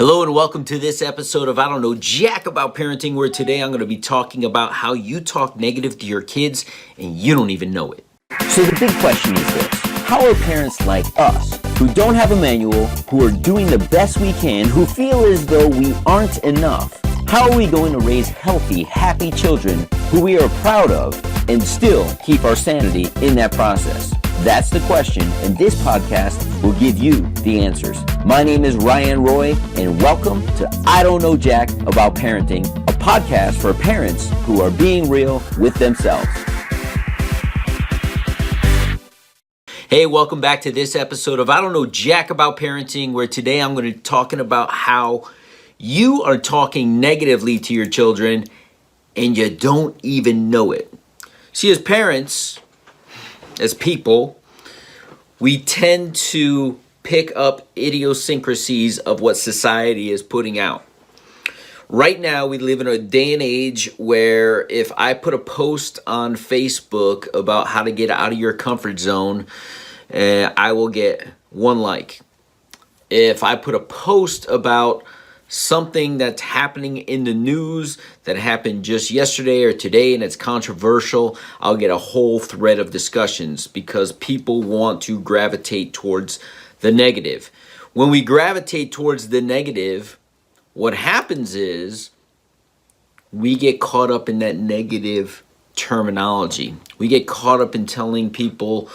Hello and welcome to this episode of I Don't Know Jack About Parenting, where today I'm going to be talking about how you talk negative to your kids and you don't even know it. So the big question is this: how are parents like us, who don't have a manual, who are doing the best we can, who feel as though we aren't enough, how are we going to raise healthy, happy children who we are proud of and still keep our sanity in that process? That's the question, and this podcast will give you the answers. My name is Ryan Roy, and welcome to I Don't Know Jack About Parenting, a podcast for parents who are being real with themselves. Hey, welcome back to this episode of I Don't Know Jack About Parenting, where today I'm going to be talking about how you are talking negatively to your children and you don't even know it. See, as parents, as people, we tend to pick up idiosyncrasies of what society is putting out. Right now, we live in a day and age where if I put a post on Facebook about how to get out of your comfort zone, I will get one like. If I put a post about something that's happening in the news that happened just yesterday or today and it's controversial, I'll get a whole thread of discussions because people want to gravitate towards the negative. When we gravitate towards the negative, what happens is we get caught up in that negative terminology. We get caught up in telling people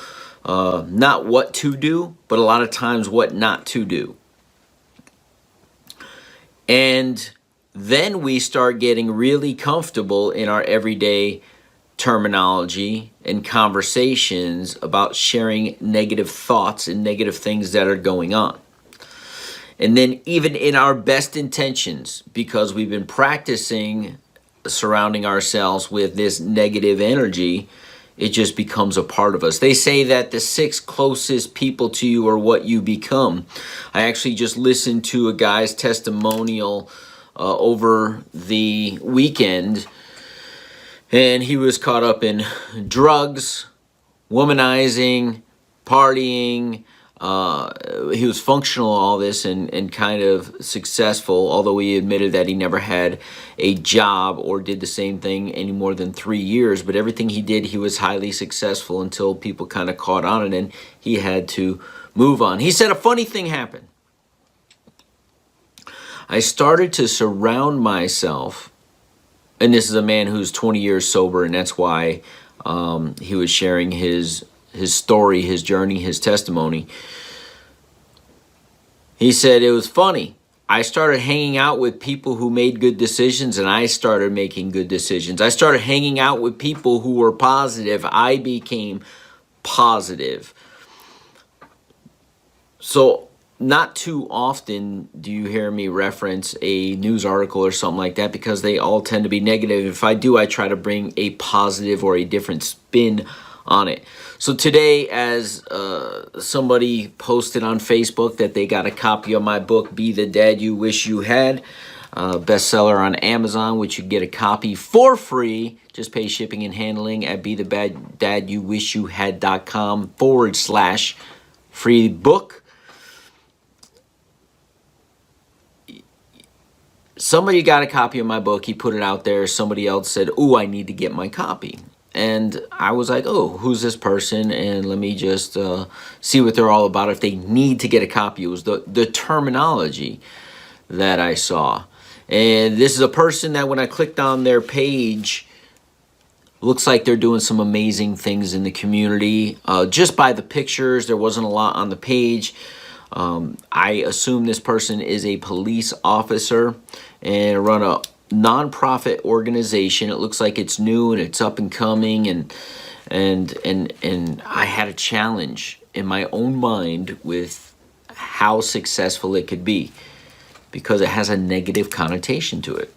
not what to do, but a lot of times what not to do. And then we start getting really comfortable in our everyday terminology and conversations about sharing negative thoughts and negative things that are going on. And then even in our best intentions, because we've been practicing surrounding ourselves with this negative energy, it just becomes a part of us. They say that the 6 closest people to you are what you become. I actually just listened to a guy's testimonial over the weekend, and he was caught up in drugs, womanizing, partying. He was functional, all this, and kind of successful, although he admitted that he never had a job or did the same thing any more than 3 years. But everything he did, he was highly successful until people kind of caught on, and then he had to move on. He said a funny thing happened. I started to surround myself, and this is a man who's 20 years sober, and that's why he was sharing his story, his journey, his testimony. He said it was funny. I started hanging out with people who made good decisions, and I started making good decisions. I started hanging out with people who were positive. I became positive. So not too often do you hear me reference a news article or something like that because they all tend to be negative. If I do, I try to bring a positive or a different spin on it. So today, as somebody posted on Facebook that they got a copy of my book, Be the Dad You Wish You Had, bestseller on Amazon, which you get a copy for free. Just pay shipping and handling at BeTheDadYouWishYouHad.com/free book. Somebody got a copy of my book. He put it out there. Somebody else said, "Ooh, I need to get my copy." And I was like, oh, who's this person? And let me just see what they're all about if they need to get a copy. It was the terminology that I saw. And this is a person that when I clicked on their page, looks like they're doing some amazing things in the community. Just by the pictures, there wasn't a lot on the page. I assume this person is a police officer and run a nonprofit organization. It looks like it's new and it's up and coming, and I had a challenge in my own mind with how successful it could be because it has a negative connotation to it.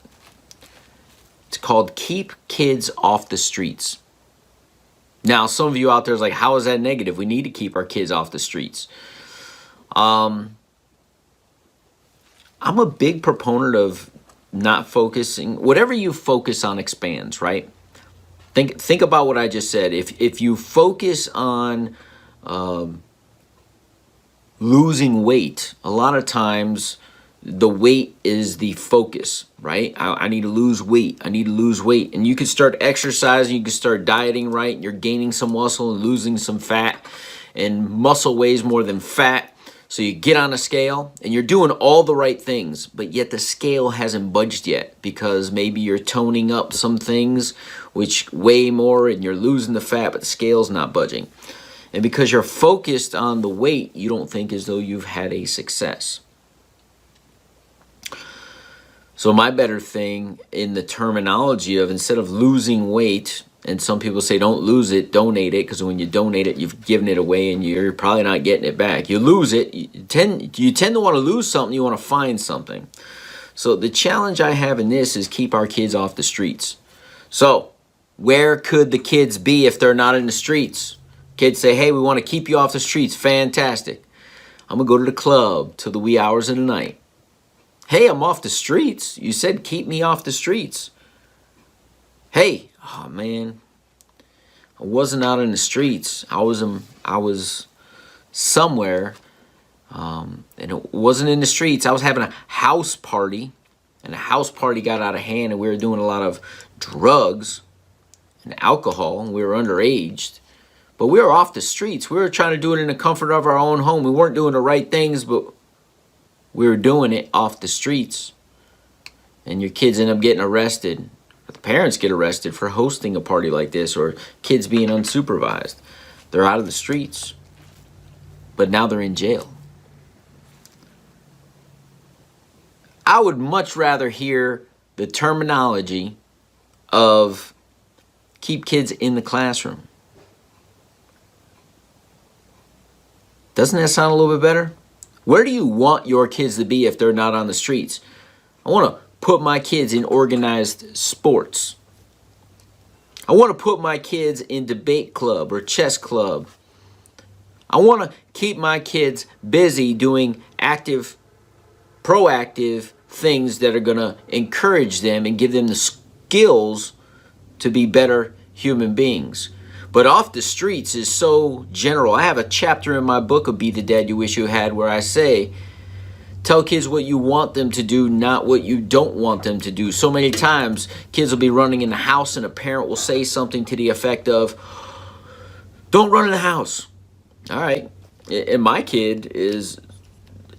It's called Keep Kids Off the Streets. Now, some of you out there is like, how is that negative? We need to keep our kids off the streets. I'm a big proponent of not focusing. Whatever you focus on expands, right? Think about what I just said. If you focus on losing weight, a lot of times the weight is the focus, right? I need to lose weight. I need to lose weight. And you can start exercising, you can start dieting, right? You're gaining some muscle and losing some fat. And muscle weighs more than fat. So you get on a scale and you're doing all the right things, but yet the scale hasn't budged yet because maybe you're toning up some things which weigh more and you're losing the fat, but the scale's not budging. And because you're focused on the weight, you don't think as though you've had a success. So my better thing in the terminology of instead of losing weight, and some people say don't lose it, donate it, because when you donate it, you've given it away and you're probably not getting it back. You lose it, you tend to want to lose something, you want to find something. So the challenge I have in this is keep our kids off the streets. So where could the kids be if they're not in the streets? Kids say, hey, we want to keep you off the streets. Fantastic. I'm going to go to the club till the wee hours of the night. Hey, I'm off the streets. You said keep me off the streets. Hey, oh man, I wasn't out in the streets. I was somewhere, and it wasn't in the streets. I was having a house party, and the house party got out of hand, and we were doing a lot of drugs and alcohol, and we were underage. But we were off the streets. We were trying to do it in the comfort of our own home. We weren't doing the right things, but we were doing it off the streets. And your kids end up getting arrested. The parents get arrested for hosting a party like this, or kids being unsupervised. They're out of the streets, but now they're in jail. I would much rather hear the terminology of keep kids in the classroom. Doesn't that sound a little bit better? Where do you want your kids to be if they're not on the streets? I want to put my kids in organized sports. I want to put my kids in debate club or chess club. I want to keep my kids busy doing active, proactive things that are going to encourage them and give them the skills to be better human beings. But off the streets is so general. I have a chapter in my book of Be the Dad You Wish You Had where I say, tell kids what you want them to do, not what you don't want them to do. So many times, kids will be running in the house and a parent will say something to the effect of, don't run in the house. All right. And my kid is,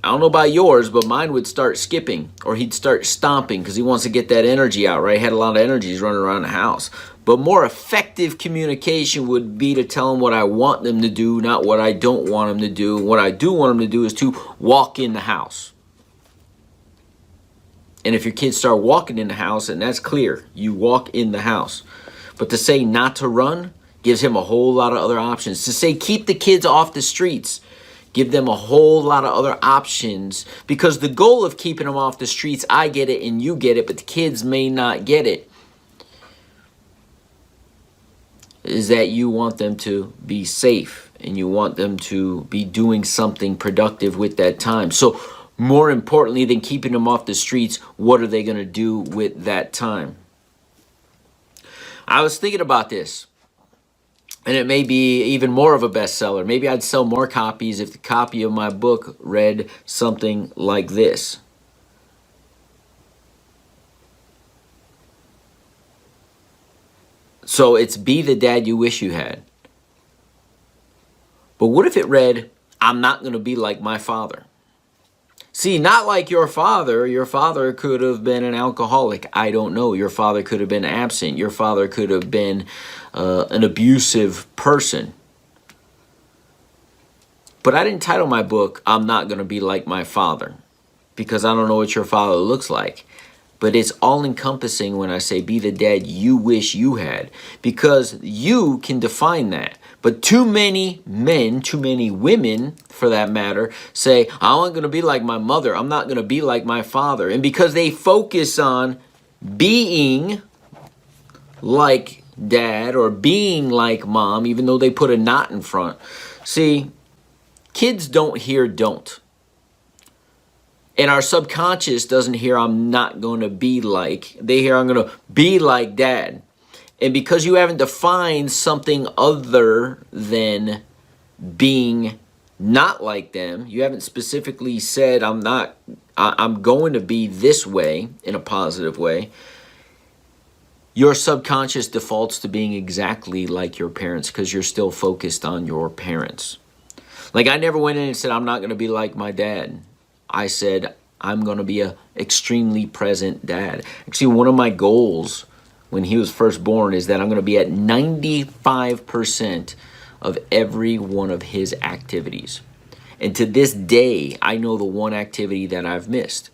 I don't know about yours, but mine would start skipping or he'd start stomping because he wants to get that energy out, right? He had a lot of energy. He's running around the house. But more effective communication would be to tell them what I want them to do, not what I don't want them to do. What I do want them to do is to walk in the house. And if your kids start walking in the house, and that's clear, you walk in the house. But to say not to run gives him a whole lot of other options. To say keep the kids off the streets, give them a whole lot of other options. Because the goal of keeping them off the streets, I get it and you get it, but the kids may not get it, is that you want them to be safe and you want them to be doing something productive with that time. So more importantly than keeping them off the streets, what are they going to do with that time? I was thinking about this, and it may be even more of a bestseller. Maybe I'd sell more copies if the copy of my book read something like this. So it's Be the Dad You Wish You Had. But what if it read, I'm not going to be like my father? See, not like your father. Your father could have been an alcoholic. I don't know. Your father could have been absent. Your father could have been an abusive person. But I didn't title my book, I'm Not Going to Be Like My Father, because I don't know what your father looks like. But it's all-encompassing when I say be the dad you wish you had, because you can define that. But too many men, too many women, for that matter, say, I'm going to be like my mother. I'm not going to be like my father. And because they focus on being like dad or being like mom, even though they put a not in front. See, kids don't hear don't. And our subconscious doesn't hear I'm not going to be like. They hear I'm going to be like dad. And because you haven't defined something other than being not like them, you haven't specifically said I'm not I'm going to be this way in a positive way, your subconscious defaults to being exactly like your parents because you're still focused on your parents. Like, I never went in and said, I'm not going to be like my dad. I said, I'm going to be a extremely present dad. Actually, one of my goals when he was first born is that I'm going to be at 95% of every one of his activities. And to this day, I know the one activity that I've missed.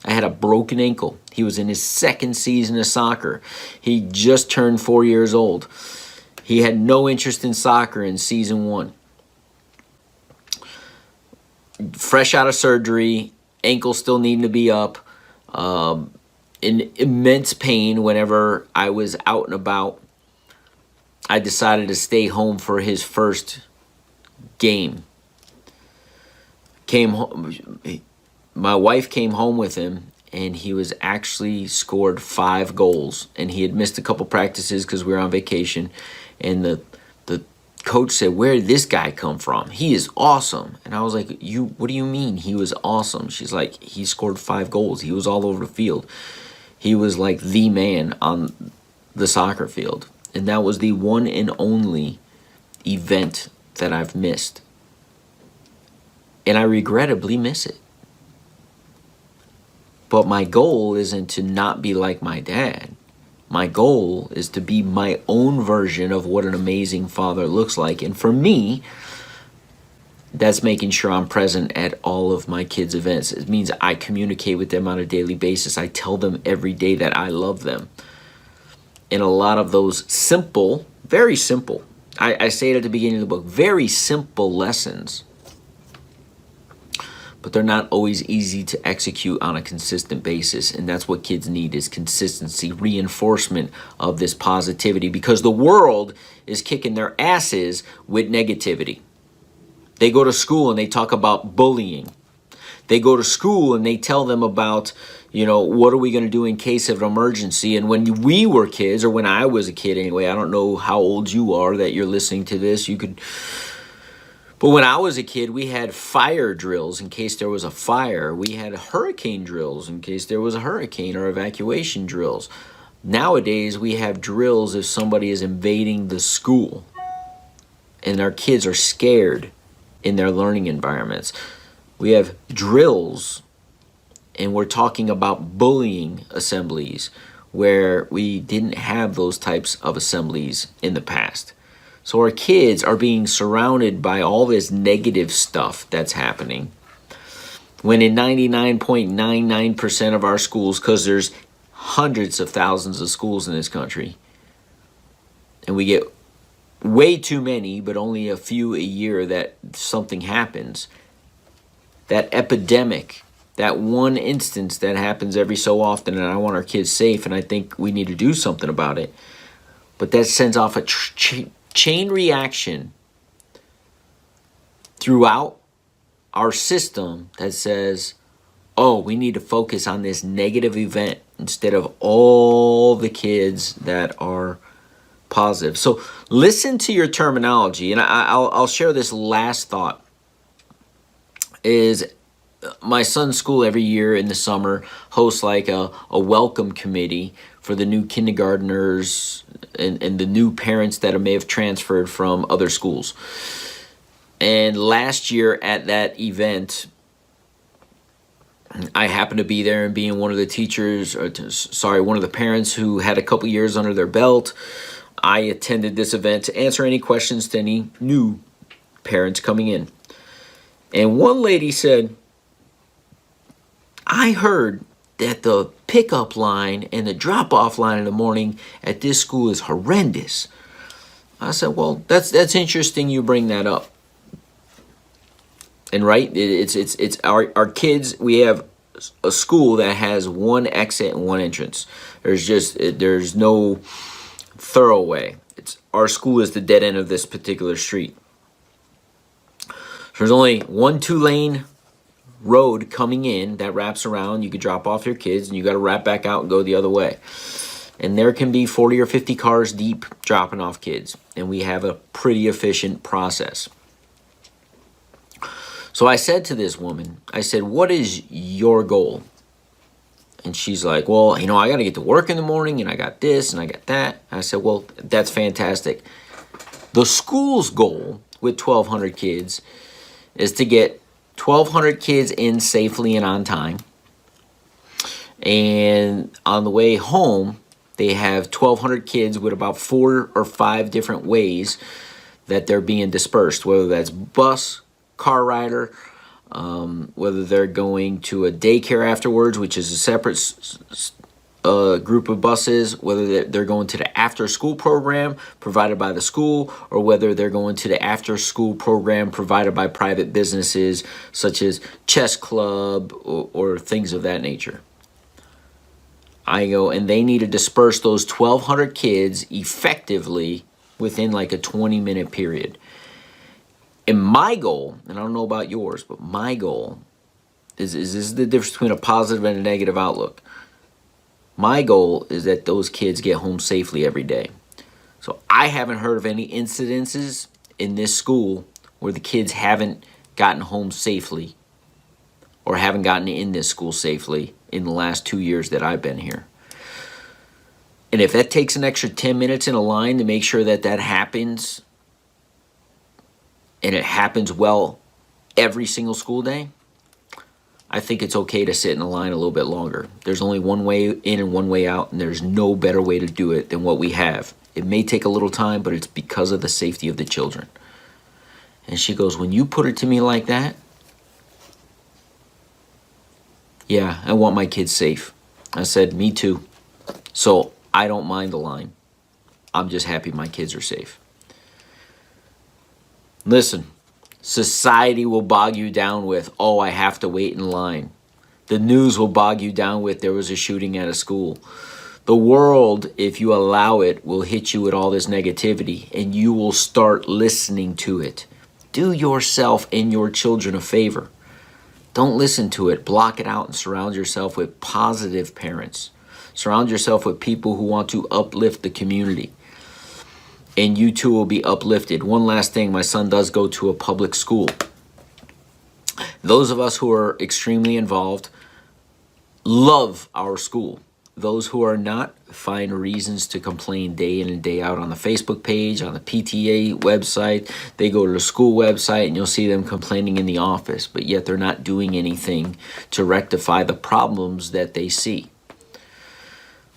I had a broken ankle. He was in his second season of soccer. He just turned 4 years old. He had no interest in soccer in season 1. Fresh out of surgery, ankle still needing to be up, in immense pain whenever I was out and about. I decided to stay home for his first game. Came home, my wife came home with him, and he was actually scored 5 goals, and he had missed a couple practices because we were on vacation, and the coach said, where did this guy come from? He is awesome. And I was like, what do you mean he was awesome? She's like, he scored 5 goals. He was all over the field. He was like the man on the soccer field. And that was the one and only event that I've missed. And I regrettably miss it. But my goal isn't to not be like my dad. My goal is to be my own version of what an amazing father looks like. And for me, that's making sure I'm present at all of my kids' events. It means I communicate with them on a daily basis. I tell them every day that I love them. And a lot of those simple, very simple, I say it at the beginning of the book, very simple lessons, but they're not always easy to execute on a consistent basis. And that's what kids need, is consistency, reinforcement of this positivity, because the world is kicking their asses with negativity. They go to school and they talk about bullying. They go to school and they tell them about, what are we going to do in case of an emergency? And when we were kids, or when I was a kid anyway, I don't know how old you are that you're listening to this, but when I was a kid, we had fire drills in case there was a fire. We had hurricane drills in case there was a hurricane, or evacuation drills. Nowadays, we have drills if somebody is invading the school, and our kids are scared in their learning environments. We have drills, and we're talking about bullying assemblies where we didn't have those types of assemblies in the past. So our kids are being surrounded by all this negative stuff that's happening, when in 99.99% of our schools, because there's hundreds of thousands of schools in this country, and we get way too many, but only a few a year that something happens, that epidemic, that one instance that happens every so often, and I want our kids safe, and I think we need to do something about it, but that sends off a chain reaction throughout our system that says, oh, we need to focus on this negative event instead of all the kids that are positive. So listen to your terminology, and I'll share this last thought. Is my son's school every year in the summer hosts like a welcome committee for the new kindergartners and the new parents that may have transferred from other schools. And last year at that event, I happened to be there, and being one of the teachers, one of the parents who had a couple years under their belt, I attended this event to answer any questions to any new parents coming in. And one lady said, I heard that the pickup line and the drop-off line in the morning at this school is horrendous. I said, well, that's interesting you bring that up. And right, it's our kids, we have a school that has one exit and one entrance. There's no thoroughway. Our school is the dead end of this particular street. There's only one 2-lane road coming in that wraps around. You could drop off your kids, and you got to wrap back out and go the other way. And there can be 40 or 50 cars deep dropping off kids, and we have a pretty efficient process. So I said to this woman, I said, what is your goal? And she's like, well, I got to get to work in the morning, and I got this and I got that. And I said, well, that's fantastic. The school's goal with 1,200 kids is to get 1,200 kids in safely and on time. And on the way home, they have 1,200 kids with about 4 or 5 different ways that they're being dispersed, whether that's bus, car rider, whether they're going to a daycare afterwards, which is a separate group of buses, whether they're going to the after-school program provided by the school, or whether they're going to the after-school program provided by private businesses such as chess club or things of that nature. I go, and they need to disperse those 1,200 kids effectively within like a 20-minute period. And my goal, and I don't know about yours, but my goal is this is the difference between a positive and a negative outlook. My goal is that those kids get home safely every day. So I haven't heard of any incidences in this school where the kids haven't gotten home safely or haven't gotten in this school safely in the last 2 years that I've been here. And if that takes an extra 10 minutes in a line to make sure that that happens, and it happens well every single school day, I think it's okay to sit in a line a little bit longer. There's only one way in and one way out, and there's no better way to do it than what we have. It may take a little time, but it's because of the safety of the children. And she goes, when you put it to me like that, yeah, I want my kids safe. I said, me too. So I don't mind the line. I'm just happy my kids are safe. Listen, society will bog you down with, oh, I have to wait in line. The news will bog you down with, there was a shooting at a school. The world, if you allow it, will hit you with all this negativity, and you will start listening to it. Do yourself and your children a favor. Don't listen to it. Block it out and surround yourself with positive parents. Surround yourself with people who want to uplift the community. And you too will be uplifted. One last thing, my son does go to a public school. Those of us who are extremely involved love our school. Those who are not find reasons to complain day in and day out on the Facebook page, on the PTA website. They go to the school website and you'll see them complaining in the office, but yet they're not doing anything to rectify the problems that they see.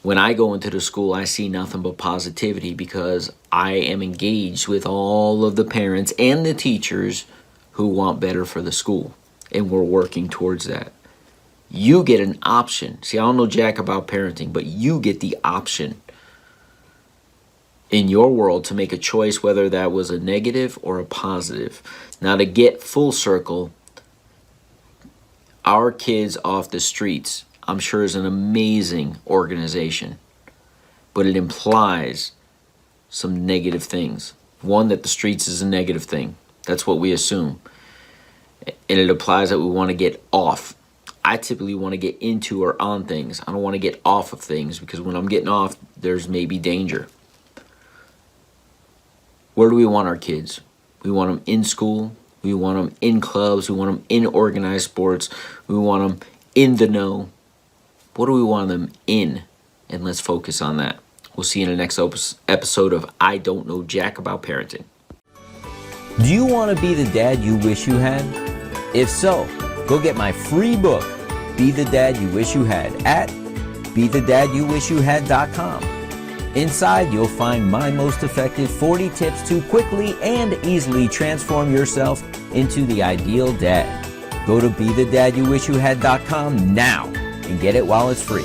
When I go into the school, I see nothing but positivity because I am engaged with all of the parents and the teachers who want better for the school, and we're working towards that. You get an option. See, I don't know jack about parenting, but you get the option in your world to make a choice whether that was a negative or a positive. Now, to get full circle, Our Kids Off the Streets, I'm sure, is an amazing organization, but it implies some negative things. One, that the streets is a negative thing. That's what we assume. And it implies that we want to get off. I typically want to get into or on things. I don't want to get off of things because when I'm getting off, there's maybe danger. Where do we want our kids? We want them in school. We want them in clubs. We want them in organized sports. We want them in the know. What do we want them in? And let's focus on that. We'll see you in the next episode of I Don't Know Jack About Parenting. Do you want to be the dad you wish you had? If so, go get my free book, Be the Dad You Wish You Had, at BeTheDadYouWishYouHad.com. Inside, you'll find my most effective 40 tips to quickly and easily transform yourself into the ideal dad. Go to BeTheDadYouWishYouHad.com now and get it while it's free.